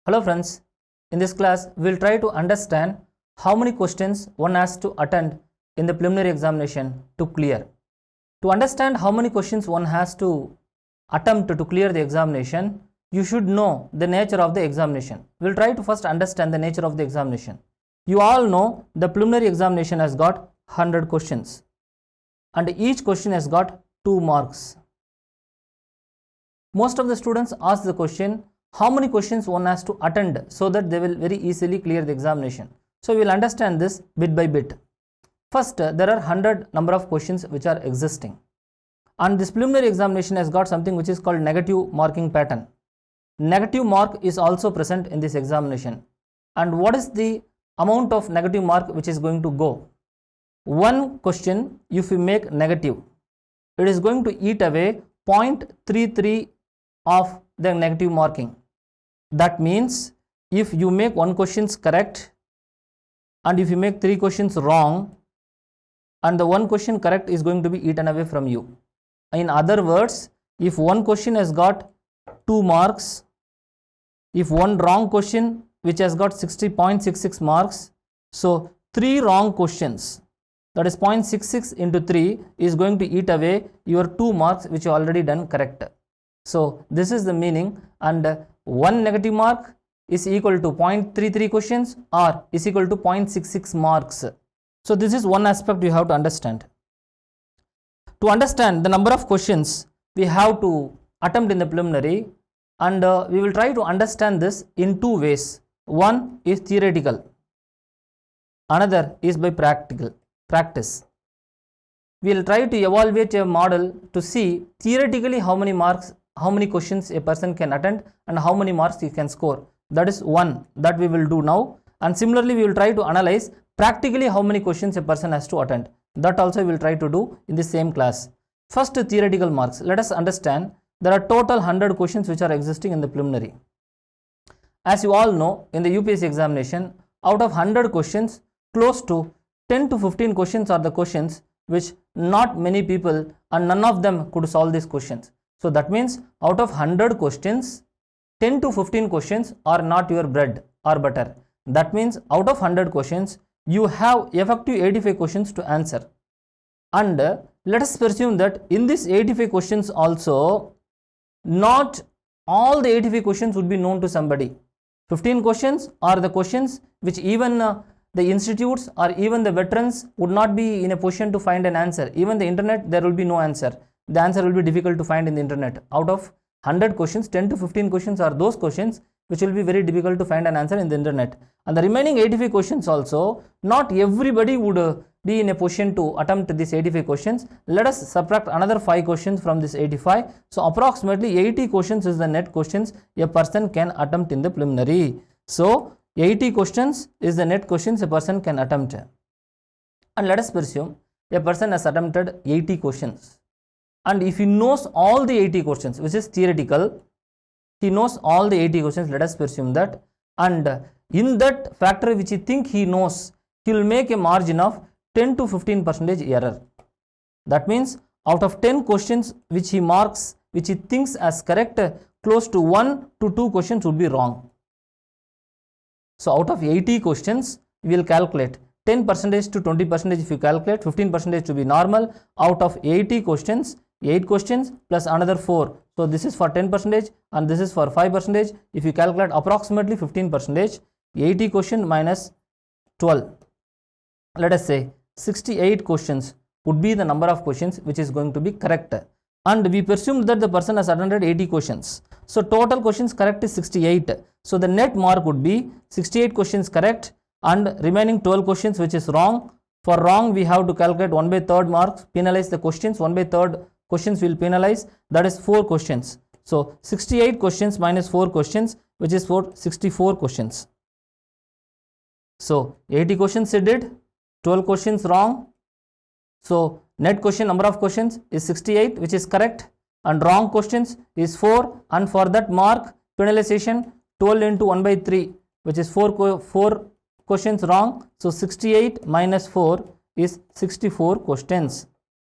Hello friends, in this class we will try to understand how many questions one has to attend in the preliminary examination to clear. To understand how many questions one has to attempt to clear the examination, you should know the nature of the examination. We will try to first understand the nature of the examination. You all know the preliminary examination has got 100 questions and each question has got 2 marks. Most of the students ask the question, how many questions one has to attend so that they will very easily clear the examination. So we will understand this bit by bit. First, there are 100 number of questions which are existing, and this preliminary examination has got something which is called negative marking pattern. Negative mark is also present in this examination. And what is the amount of negative mark which is going to go? One question, if you make negative, it is going to eat away 0.33 of the negative marking. That means if you make one question correct and if you make 3 questions wrong, and the one question correct is going to be eaten away from you. In other words, if one question has got 2 marks, if one wrong question which has got 60.66 marks, so 3 wrong questions, that is 0.66 into 3 is going to eat away your 2 marks which you already done correct. So this is the meaning, and one negative mark is equal to 0.33 questions or is equal to 0.66 marks. So this is one aspect you have to understand. To understand the number of questions we have to attempt in the preliminary, and we will try to understand this in 2 ways. One is theoretical, another is by practice. We will try to evaluate a model to see theoretically how many questions a person can attend and how many marks he can score. That is one that we will do now, and similarly we will try to analyze practically how many questions a person has to attend. That also we will try to do in the same class. First, theoretical marks. Let us understand there are total 100 questions which are existing in the preliminary. As you all know, in the UPSC examination, out of 100 questions, close to 10 to 15 questions are the questions which not many people and none of them could solve these questions. So that means out of 100 questions, 10 to 15 questions are not your bread or butter. That means out of 100 questions, you have effective 85 questions to answer. And let us presume that in these 85 questions also, not all the 85 questions would be known to somebody. 15 questions are the questions which even the institutes or even the veterans would not be in a position to find an answer. Even the internet, there will be no answer. The answer will be difficult to find in the internet. Out of 100 questions, 10 to 15 questions are those questions which will be very difficult to find an answer in the internet. And the remaining 85 questions also, not everybody would be in a position to attempt these 85 questions. Let us subtract another 5 questions from this 85. So approximately 80 questions is the net questions a person can attempt in the preliminary. So 80 questions is the net questions a person can attempt. And let us presume a person has attempted 80 questions. And if he knows all the 80 questions, which is theoretical, he knows all the 80 questions, let us presume that, and in that factor which he think he knows, he will make a margin of 10 to 15% error. That means out of 10 questions which he marks, which he thinks as correct, close to 1 to 2 questions would be wrong. So out of 80 questions, we will calculate 10% to 20% if you calculate, 15% to be normal. Out of 80 questions, 8 questions plus another 4. So this is for 10% and this is for 5%. If you calculate approximately 15%, 80 question minus 12. Let us say 68 questions would be the number of questions which is going to be correct. And we presume that the person has attended 80 questions. So total questions correct is 68. So the net mark would be 68 questions correct and remaining 12 questions which is wrong. For wrong, we have to calculate 1/3 marks, penalize the questions, 1/3 questions will penalize, that is 4 questions. So 68 questions minus 4 questions, which is for 64 questions. So 80 questions he did, 12 questions wrong. So net question number of questions is 68, which is correct, and wrong questions is 4, and for that mark penalization 12 into 1/3, which is 4 questions wrong. So 68 minus 4 is 64 questions.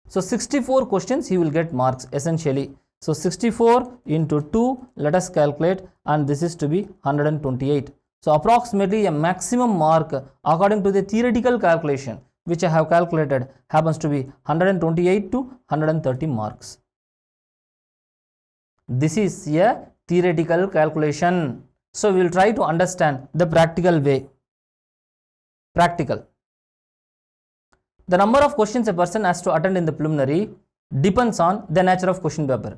So 64 questions he will get marks essentially. So 64 into 2, let us calculate, and this is to be 128. So approximately a maximum mark according to the theoretical calculation which I have calculated happens to be 128 to 130 marks. This is a theoretical calculation. So we will try to understand the practical way. Practical. The number of questions a person has to attend in the preliminary depends on the nature of question paper,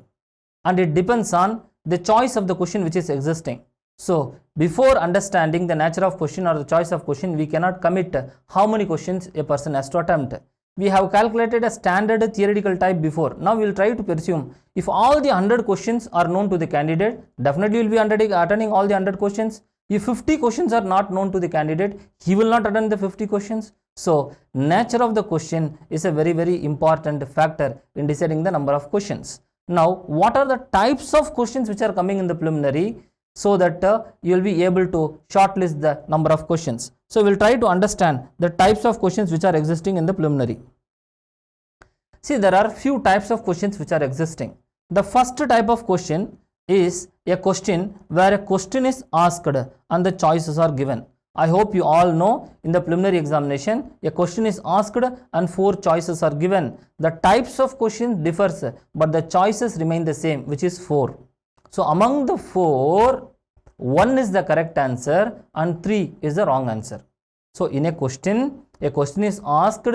and it depends on the choice of the question which is existing. So before understanding the nature of question or the choice of question, we cannot commit how many questions a person has to attempt. We have calculated a standard theoretical type before. Now we will try to presume if all the 100 questions are known to the candidate, definitely will be attending all the 100 questions. If 50 questions are not known to the candidate, he will not attend the 50 questions. So nature of the question is a very, very important factor in deciding the number of questions. Now what are the types of questions which are coming in the preliminary, so that you will be able to shortlist the number of questions. So we will try to understand the types of questions which are existing in the preliminary. See, there are few types of questions which are existing. The first type of question is a question where a question is asked and the choices are given. I hope you all know in the preliminary examination a question is asked and 4 choices are given. The types of questions differs, but the choices remain the same, which is 4. So among the 4, 1 is the correct answer and 3 is the wrong answer. So in a question is asked,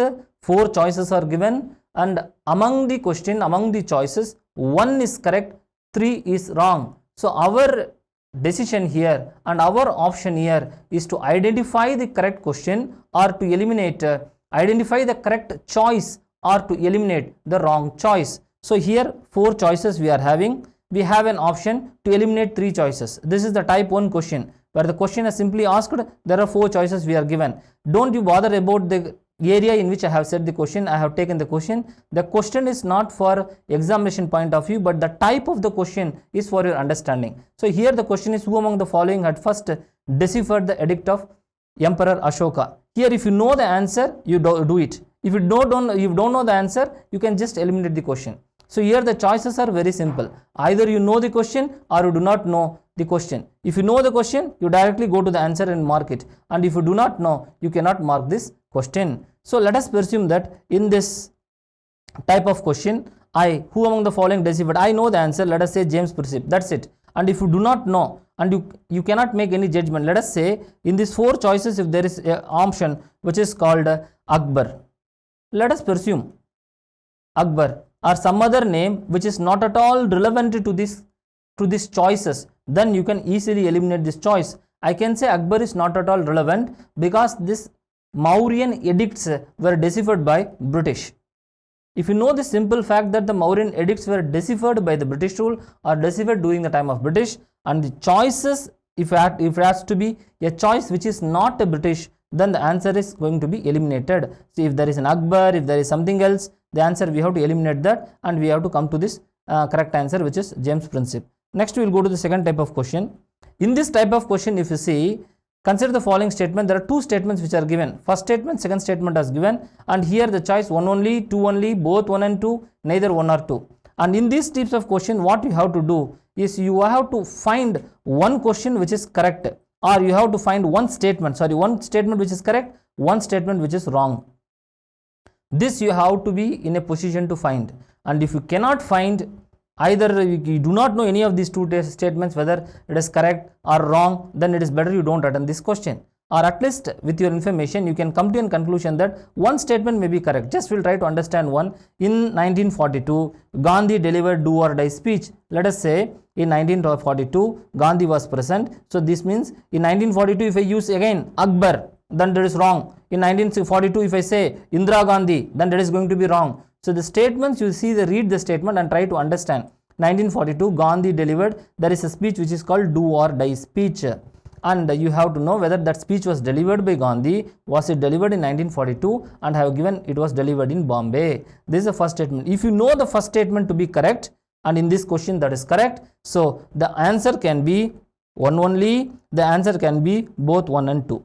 4 choices are given, and among the choices, 1 is correct, 3 is wrong. So our decision here and our option here is to identify the correct question or to eliminate, identify the correct choice or to eliminate the wrong choice. So here 4 choices we are having. We have an option to eliminate 3 choices. This is the type 1 question where the question is simply asked. There are 4 choices we are given. Don't you bother about the area in which I have said the question. I have taken the question. The question is not for examination point of view, but the type of the question is for your understanding. So here the question is, who among the following had first deciphered the edict of Emperor Ashoka? Here if you know the answer, you do it. If you don't know the answer, you can just eliminate the question. So here the choices are very simple. Either you know the question or you do not know the question. If you know the question, you directly go to the answer and mark it. And if you do not know, you cannot mark this question. So let us presume that in this type of question, who among the following deciphered? I know the answer. Let us say James Princip. That's it. And if you do not know and you cannot make any judgment, let us say in these 4 choices, if there is an option which is called Akbar, let us presume Akbar or some other name which is not at all relevant to these choices, then you can easily eliminate this choice. I can say Akbar is not at all relevant because this Mauryan edicts were deciphered by British. If you know the simple fact that the Mauryan edicts were deciphered by the British rule or deciphered during the time of British, and the choices, if it has to be a choice which is not a British, then the answer is going to be eliminated. So if there is an Akbar, if there is something else, the answer we have to eliminate that, and we have to come to this correct answer, which is James Princip. Next we will go to the second type of question. In this type of question, if you see, consider the following statement. There are 2 statements which are given. First statement, second statement is given, and here the choice 1 only, 2 only, both 1 and 2, neither 1 or 2. And in these types of question, what you have to do is you have to find one question which is correct, or you have to find one statement which is correct, one statement which is wrong. This you have to be in a position to find. And if you cannot find, either you do not know any of these 2 statements, whether it is correct or wrong, then it is better you don't attend this question. Or at least with your information, you can come to a conclusion that one statement may be correct. Just we'll try to understand one. In 1942, Gandhi delivered do or die speech. Let us say in 1942, Gandhi was present. So this means in 1942, if I use again Akbar, then that is wrong. In 1942, if I say Indira Gandhi, then that is going to be wrong. So the statements, you see, read the statement and try to understand. 1942, Gandhi delivered, there is a speech which is called do or die speech. And you have to know whether that speech was delivered by Gandhi, was it delivered in 1942, and have given it was delivered in Bombay. This is the first statement. If you know the first statement to be correct, and in this question that is correct, so the answer can be 1 only, the answer can be both 1 and 2.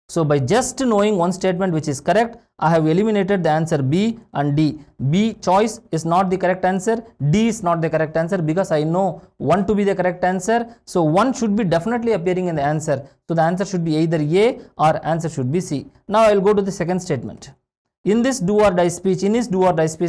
So by just knowing one statement which is correct, I have eliminated the answer B and D. B choice is not the correct answer, D is not the correct answer, because I know 1 to be the correct answer. So 1 should be definitely appearing in the answer. So the answer should be either A or answer should be C. Now I will go to the second statement. In this do or die speech,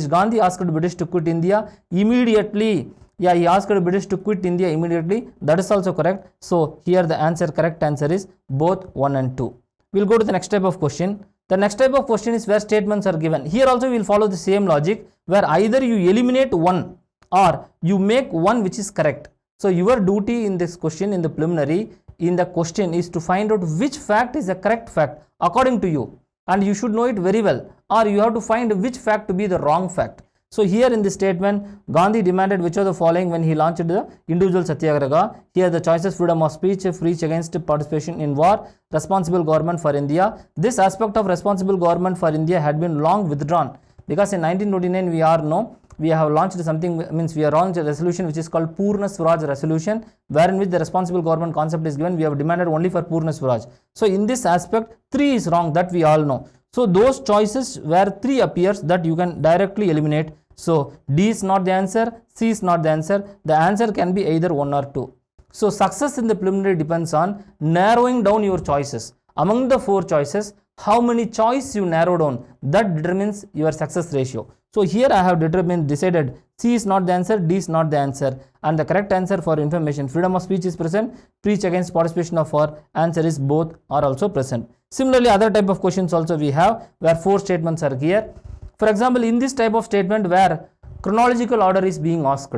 Gandhi asked British to quit India immediately. Yeah, he asked British to quit India immediately. That is also correct. So here the correct answer is both 1 and 2. We'll go to the next type of question. The next type of question is where statements are given. Here also we will follow the same logic, where either you eliminate one or you make one which is correct. So your duty in this question, in the preliminary, in the question, is to find out which fact is the correct fact according to you, and you should know it very well, or you have to find which fact to be the wrong fact. So here in this statement, Gandhi demanded which of the following when he launched the individual satyagraha. Here the choices: freedom of speech, free against participation in war, responsible government for India. This aspect of responsible government for India had been long withdrawn, because in 1929 we all know we have launched something, means we have launched a resolution which is called Purna Swaraj resolution, wherein which the responsible government concept is given. We have demanded only for Purna Swaraj. So in this aspect 3 is wrong, that we all know. So those choices where 3 appears, that you can directly eliminate. So D is not the answer, C is not the answer. The answer can be either 1 or 2. So success in the preliminary depends on narrowing down your choices. Among the 4 choices, how many choices you narrow down, that determines your success ratio. So here I have decided C is not the answer, D is not the answer, and the correct answer for information: freedom of speech is present, preach against participation of war, answer is both are also present. Similarly, other type of questions also we have, where 4 statements are here. For example, in this type of statement where chronological order is being asked,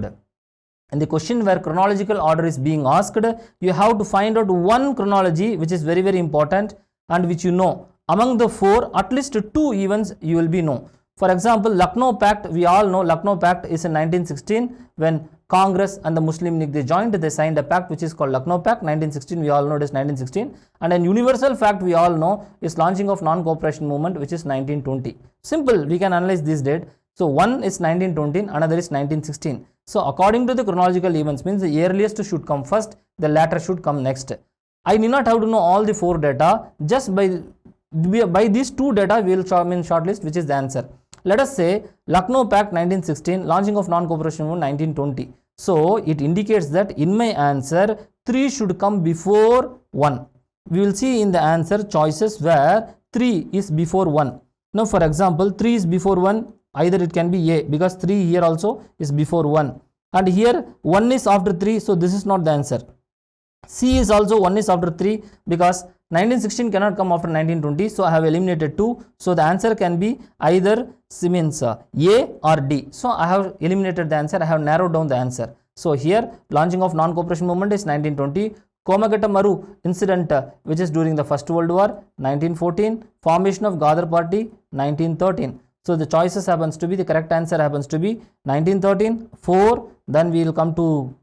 in the question where chronological order is being asked, you have to find out one chronology which is very important and which you know. Among the 4, at least 2 events you will be know. For example, Lucknow Pact, we all know Lucknow Pact is in 1916 when Congress and the Muslim League they joined, they signed a pact which is called Lucknow Pact. 1916, we all know it is 1916. And an universal fact we all know is launching of non-cooperation movement, which is 1920. Simple, we can analyze this date. So one is 1920, another is 1916. So according to the chronological events, means the earliest should come first, the latter should come next. I need not have to know all the 4 data, just by these 2 data we will shortlist which is the answer. Let us say Lucknow Pact 1916, launching of non-cooperation movement 1920. So it indicates that in my answer 3 should come before 1. We will see in the answer choices where 3 is before 1. Now for example, 3 is before 1, either it can be A, because 3 here also is before 1, and here 1 is after 3, so this is not the answer. C is also 1 is after 3, because 1916 cannot come after 1920, so I have eliminated 2. So the answer can be either A or D. So I have eliminated the answer, I have narrowed down the answer. So here launching of non-cooperation movement is 1920. Komagata Maru incident, which is during the First World War, 1914. Formation of Ghadar Party, 1913. So the choices happens to be, the correct answer happens to be 1913, 4, then we will come to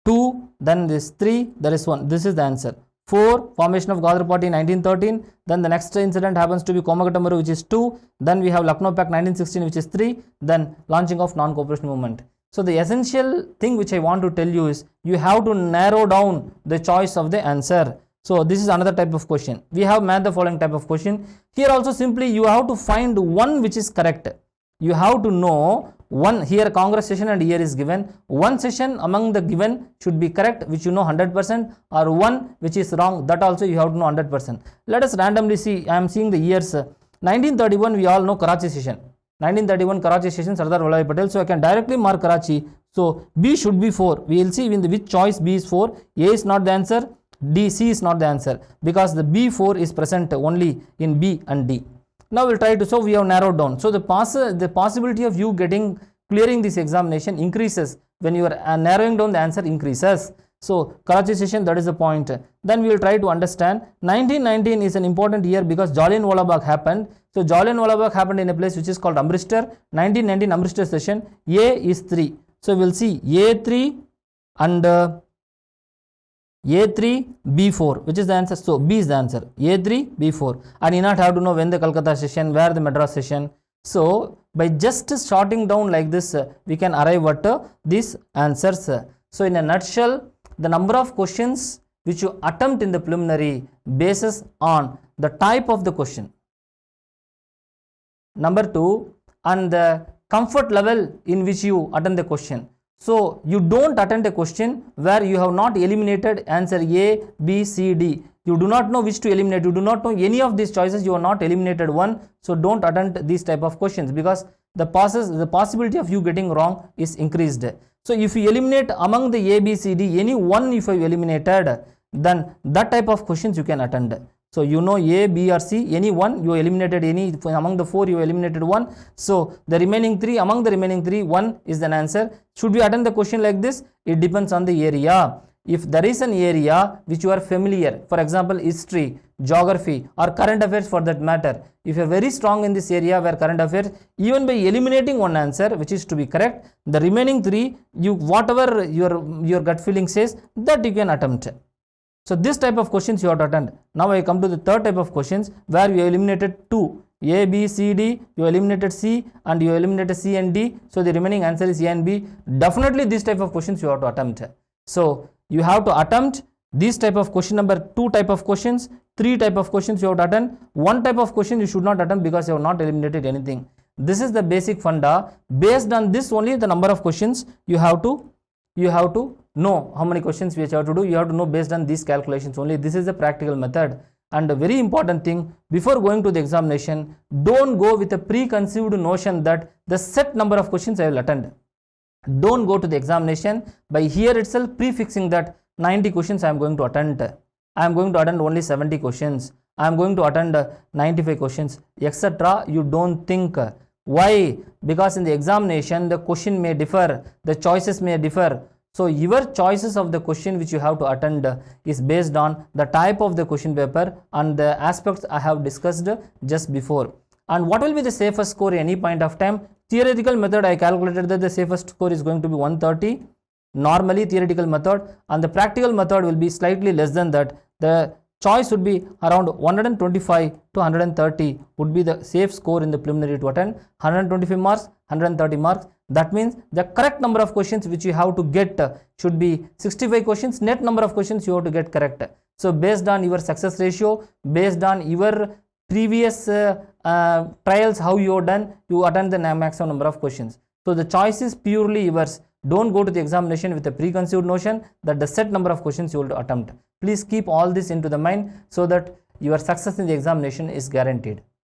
2, then this 3, there is 1. This is the answer. 4, formation of Ghadar Party 1913, then the next incident happens to be Komagata Maru, which is 2, then we have Lucknow Pact 1916, which is 3, then launching of non-cooperation movement. So the essential thing which I want to tell you is you have to narrow down the choice of the answer. So this is another type of question. We have made the following type of question. Here also simply you have to find one which is correct. You have to know one, here Congress session and here is given. One session among the given should be correct, which you know 100%, or one which is wrong, that also you have to know 100%. Let us randomly see. I am seeing the years. 1931 we all know Karachi session. 1931 Karachi session, Sardar Vallabhbhai Patel. So I can directly mark Karachi. So B should be 4. We will see in the which choice B is 4. A is not the answer. D, C is not the answer, because the B4 is present only in B and D. Now we'll try to, so we have narrowed down. So the possibility of you clearing this examination increases when you are narrowing down the answer increases. So Karachi session, that is the point. Then we will try to understand 1919 is an important year because Jallianwala Bagh happened. So Jallianwala Bagh happened in a place which is called Amritsar. 1919 Amritsar session. A is 3. So we will see A3 and A3, B4, which is the answer. So B is the answer. A3, B4. And you not have to know when the Calcutta session, where the Madras session. So by just sorting down like this, we can arrive at these answers. So in a nutshell, the number of questions which you attempt in the preliminary basis on the type of the question. Number 2, and the comfort level in which you attend the question. So you don't attend a question where you have not eliminated answer A, B, C, D. You do not know which to eliminate. You do not know any of these choices. You have not eliminated one. So don't attempt these type of questions, because the possibility of you getting wrong is increased. So if you eliminate among the A, B, C, D, any one if you eliminated, then that type of questions you can attend. So you know A, B or C, any one, you eliminated any, among the 4 you eliminated one. So the remaining 3, among the remaining 3, 1 is an answer. Should we attend the question like this? It depends on the area. If there is an area which you are familiar, for example history, geography or current affairs for that matter, if you are very strong in this area where current affairs, even by eliminating one answer which is to be correct, the remaining 3, you whatever your gut feeling says, that you can attempt. So this type of questions you have to attend. Now I come to the third type of questions where you eliminated 2, A, B, C, D, you eliminated C and you eliminated C and D. So the remaining answer is A and B. Definitely this type of questions you have to attempt. So you have to attempt this type of question number 2 type of questions, 3 type of questions you have to attempt. 1 type of question you should not attempt because you have not eliminated anything. This is the basic funda. Based on this only the number of questions you have to know how many questions we have to do. You have to know based on these calculations only. This is the practical method. And a very important thing, before going to the examination, don't go with a preconceived notion that the set number of questions I will attend. Don't go to the examination by here itself prefixing that 90 questions I am going to attend. I am going to attend only 70 questions. I am going to attend 95 questions, etc. You don't think. Why? Because in the examination the question may differ, the choices may differ. So your choices of the question which you have to attend is based on the type of the question paper and the aspects I have discussed just before. And what will be the safest score at any point of time? Theoretical method I calculated that the safest score is going to be 130. Normally theoretical method, and the practical method will be slightly less than that. The choice would be around 125 to 130 would be the safe score in the preliminary to attend. 125 marks, 130 marks. That means the correct number of questions which you have to get should be 65 questions. Net number of questions you have to get correct. So based on your success ratio, based on your previous trials, how you have done, you attend the maximum number of questions. So the choice is purely yours. Don't go to the examination with a preconceived notion that the set number of questions you will attempt. Please keep all this into the mind so that your success in the examination is guaranteed.